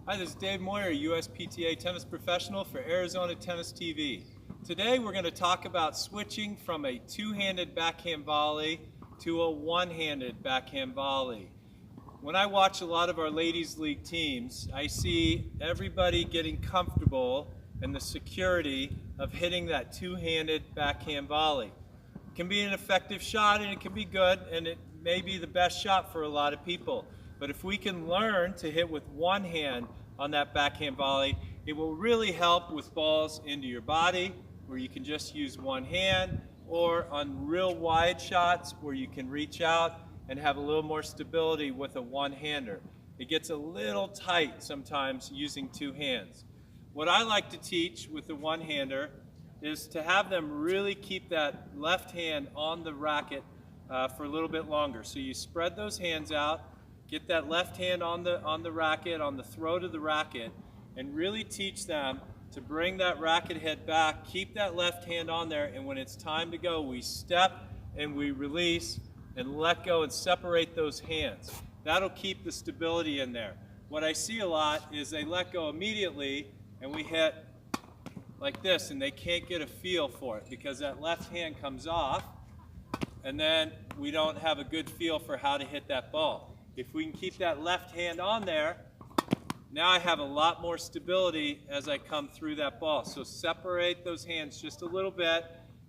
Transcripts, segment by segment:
Hi, this is Dave Moyer, USPTA tennis professional for Arizona Tennis TV. Today we're going to talk about switching from a two-handed backhand volley to a one-handed backhand volley. When I watch a lot of our ladies league teams, I see everybody getting comfortable and the security of hitting that two-handed backhand volley. It can be an effective shot and it can be good, and it may be the best shot for a lot of people. But if we can learn to hit with one hand on that backhand volley, it will really help with balls into your body where you can just use one hand, or on real wide shots where you can reach out and have a little more stability with a one-hander. It gets a little tight sometimes using two hands. What I like to teach with the one-hander is to have them really keep that left hand on the racket for a little bit longer. So you spread those hands out, get that left hand on the racket, on the throat of the racket, and really teach them to bring that racket head back, keep that left hand on there, and when it's time to go, we step and we release and let go and separate those hands. That'll keep the stability in there. What I see a lot is they let go immediately and we hit like this, and they can't get a feel for it because that left hand comes off, and then we don't have a good feel for how to hit that ball. If we can keep that left hand on there, now I have a lot more stability as I come through that ball. So separate those hands just a little bit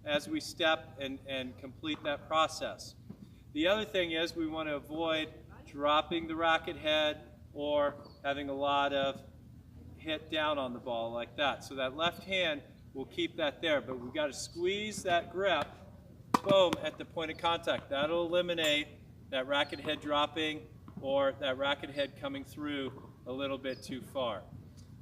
as we step and complete that process. The other thing is we want to avoid dropping the racket head or having a lot of hit down on the ball like that. So that left hand will keep that there, but we've got to squeeze that grip, boom, at the point of contact. That'll eliminate that racket head dropping or that racket head coming through a little bit too far.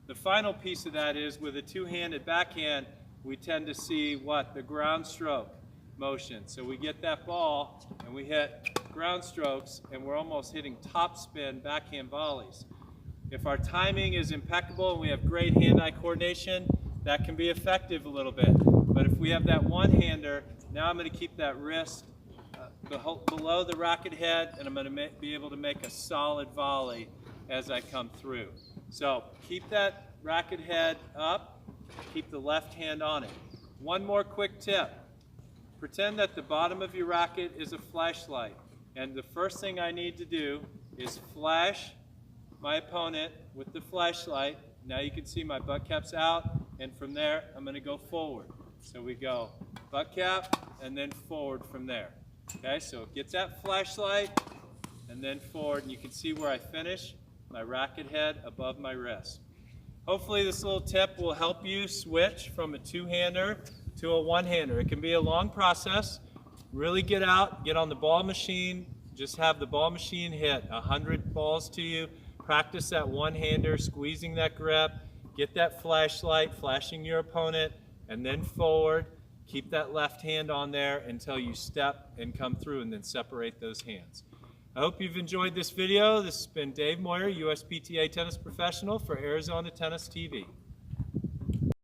The final piece of that is with a two-handed backhand, we tend to see what? The ground stroke motion. So we get that ball and we hit ground strokes and we're almost hitting topspin backhand volleys. If our timing is impeccable and we have great hand-eye coordination, that can be effective a little bit. But if we have that one-hander, now I'm going to keep that wrist below the racket head, and I'm going to be able to make a solid volley as I come through. So keep that racket head up, keep the left hand on it. One more quick tip. Pretend that the bottom of your racket is a flashlight, and the first thing I need to do is flash my opponent with the flashlight. Now you can see my butt cap's out, and from there I'm going to go forward. So we go butt cap and then forward from there. Okay, so it gets that flashlight and then forward, and you can see where I finish, my racket head above my wrist. Hopefully this little tip will help you switch from a two-hander to a one-hander. It can be a long process. Really get out, get on the ball machine, just have the ball machine hit 100 balls to you. Practice that one-hander, squeezing that grip, get that flashlight, flashing your opponent, and then forward. Keep that left hand on there until you step and come through, and then separate those hands. I hope you've enjoyed this video. This has been Dave Moyer, USPTA tennis professional for Arizona Tennis TV.